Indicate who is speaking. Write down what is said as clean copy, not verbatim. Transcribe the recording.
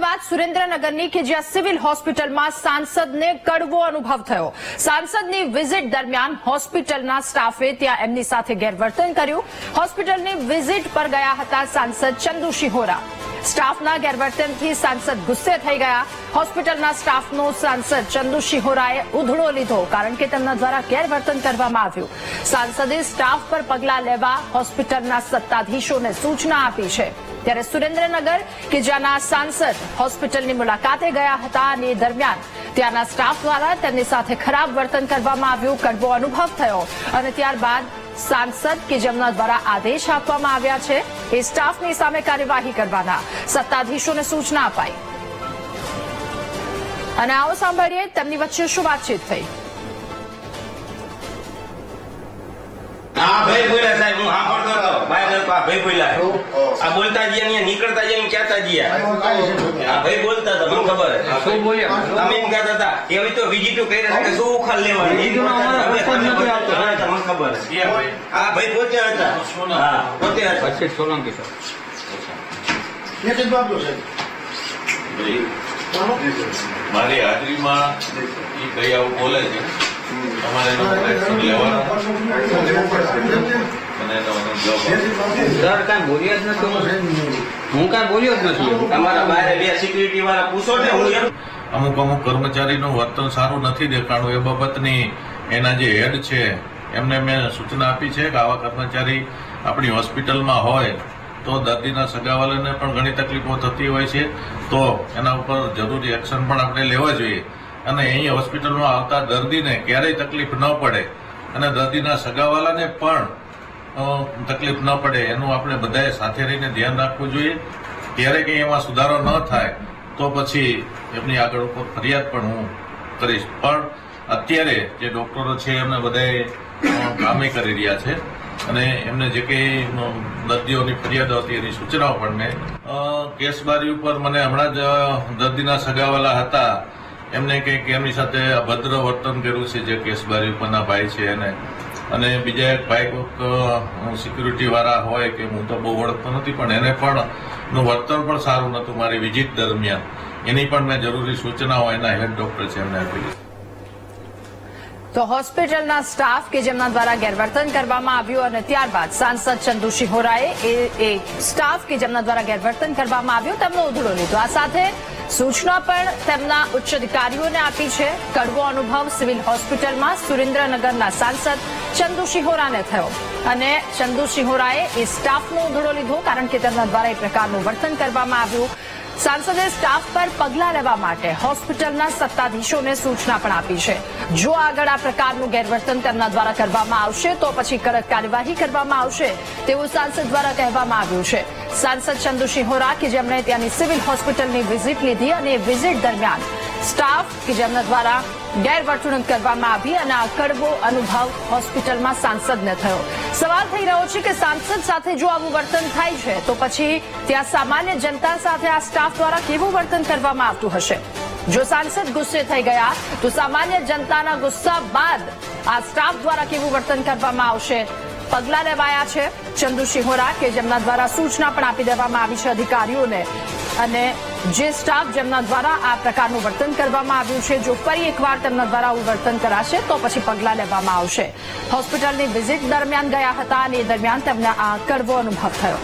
Speaker 1: વાત સુરેન્દ્રનગરની કે જ્યાં સિવિલ હોસ્પિટલમાં સાંસદને કડવો અનુભવ થયો। સાંસદની વિઝિટ દરમિયાન હોસ્પિટલના સ્ટાફે ત્યાં એમની સાથે ગેરવર્તન કર્યું। હોસ્પિટલની વિઝિટ પર ગયા હતા સાંસદ ચંદુ શિહોરા। સ્ટાફના ગેરવર્તનથી સાંસદ ગુસ્સે થઈ ગયા। હોસ્પિટલના સ્ટાફનો સાંસદ ચંદુ શિહોરાએ ઉધડો લીધો કારણ કે તેમના દ્વારા ગેરવર્તન કરવામાં આવ્યું। સાંસદે સ્ટાફ પર પગલાં લેવા હોસ્પિટલના સત્તાધીશોને સૂચના આપી છે। ત્યારે સુરેન્દ્રનગર કે જ્યાંના સાંસદ હોસ્પિટલની મુલાકાતે ગયા હતા અને દરમિયાન ત્યાંના સ્ટાફ દ્વારા તેમની સાથે ખરાબ વર્તન કરવામાં આવ્યું, કડવો અનુભવ થયો અને ત્યારબાદ સાંસદ કે જેમના દ્વારા આદેશ આપવામાં આવ્યા છે એ સ્ટાફની સામે કાર્યવાહી કરવાના સત્તાધીશોને સૂચના અપાઈ। અને આવો સાંભળીએ તેમની વચ્ચે શું વાતચીત થઈ।
Speaker 2: ભાઈ બોલ્યા સાહેબ, હું સાંભળતો હતો ભાઈ બોલ્યા આ બોલતા ગયા ને નીકળતા ગયા ક્યાંતા ગયા ભાઈ બોલતા હતા, મને ખબર શું બોલ્યા તમે એમ કહેતા હતા કે હવે તો વિઝિટો કરી રહ્યા કે શું ઉખાડ લેવાની મને ખબર હા ભાઈ પોતે હતા હા પોતે હતા સોલંકી
Speaker 3: મારી હાજરીમાં એ કઈ આવું બોલે છે તમારે એનો એક્શન લેવાનો અને એનો જવાબ
Speaker 2: સર કાંઈ બોલ્યા જ નથી, હું કાંઈ બોલ્યો જ નથી। તમારા બહાર બે સિક્યુરિટી વાળા પૂછો ને
Speaker 3: અમુક કર્મચારીનું વર્તન સારું નથી દેખાણું એ બાબતની એના જે હેડ છે એમને મેં સૂચના આપી છે કે આવા કર્મચારી આપણી હોસ્પિટલમાં હોય તો દર્દીના સગાવાલાને પણ ઘણી તકલીફો થતી હોય છે, તો એના ઉપર જરૂરી એક્શન પણ આપણે લેવા જોઈએ અને અહીં હોસ્પિટલમાં આવતા દર્દીને ક્યારેય તકલીફ ન પડે અને દર્દીના સગાવાલાને પણ તકલીફ ન પડે એનું આપણે બધાએ સાથે રહીને ધ્યાન રાખવું જોઈએ। ત્યારે કંઈ એમાં સુધારો ન થાય તો પછી એમની આગળ ઉપર ફરિયાદ પણ હું કરીશ। પણ અત્યારે જે ડોક્ટરો છે એમને બધાએ કામે કરી રહ્યા છે અને એમને જે કંઈ દર્દીઓની ફરિયાદો હતી એની સૂચનાઓ પણ મેં કેસબારી ઉપર મને હમણાં જ દર્દીના સગાવાલા હતા એમને કંઈક એમની સાથે અભદ્ર વર્તન કર્યું છે જે કેસબારી ઉપરના ભાઈ છે એને, અને બીજા એક ભાઈ કોઈક સિક્યુરિટી વાળા હોય કે હું તો બહુ ઓળખતો નથી પણ એને પણ નું વર્તન પણ સારું નહોતું મારી વિઝિટ દરમિયાન, એની પણ મેં જરૂરી સૂચનાઓ એના હેડ ડોક્ટર છે એમને આપી।
Speaker 1: તો હોસ્પિટલના સ્ટાફ કે જેમના દ્વારા ગેરવર્તન કરવામાં આવ્યું અને ત્યારબાદ સાંસદ ચંદુ શિહોરાએ એ સ્ટાફ કે જેમના દ્વારા ગેરવર્તન કરવામાં આવ્યું તેમનો ઉધડો લીધો। આ સાથે સૂચના પણ તેમના ઉચ્ચ અધિકારીઓને આપી છે। કડવો અનુભવ સિવિલ હોસ્પિટલમાં સુરેન્દ્રનગરના સાંસદ ચંદુ શિહોરાને થયો અને ચંદુ શિહોરાએ એ સ્ટાફનો ઉધડો લીધો કારણ કે તેમના દ્વારા એ પ્રકારનું વર્તન કરવામાં આવ્યું। સાંસદે સ્ટાફ પર પગલાં લેવા માટે હોસ્પિટલના સત્તાધીશોને સૂચના પણ આપી છે। જો આગળ આ પ્રકારનું ગેરવર્તન તેમના દ્વારા કરવામાં આવશે તો પછી કડક કાર્યવાહી કરવામાં આવશે તેવું સાંસદ દ્વારા કહેવામાં આવ્યું છે। સાંસદ ચંદુ શિહોરા કે જેમણે ત્યાંની સિવિલ હોસ્પિટલની વિઝિટ લીધી અને એ વિઝિટ દરમિયાન સ્ટાફ કે જેમના દ્વારા ગેરવર્તણૂક કરવામાં આવી અને આ કડવો અનુભવ હોસ્પિટલમાં સાંસદને થયો। સવાલ થઈ રહ્યો છે કે સાંસદ સાથે જો આવું વર્તન થાય છે તો પછી ત્યાં સામાન્ય જનતા સાથે આ સ્ટાફ દ્વારા કેવું વર્તન કરવામાં આવતું હશે। જો સાંસદ ગુસ્સે થઈ ગયા તો સામાન્ય જનતાના ગુસ્સા બાદ આ સ્ટાફ દ્વારા કેવું વર્તન કરવામાં આવશે। પગલાં લેવાયા છે ચંદુ શિહોરા કે જેમના દ્વારા સૂચના પણ આપી દેવામાં આવી છે અધિકારીઓને અને જે સ્ટાફ જેમના દ્વારા આ પ્રકારનું વર્તન કરવામાં આવ્યું છે જો ફરી એકવાર તેમના દ્વારા આવું વર્તન કરાશે તો પછી પગલાં લેવામાં આવશે। હોસ્પિટલની વિઝિટ દરમિયાન ગયા હતા અને એ દરમિયાન તેમને આ કડવો અનુભવ થયો।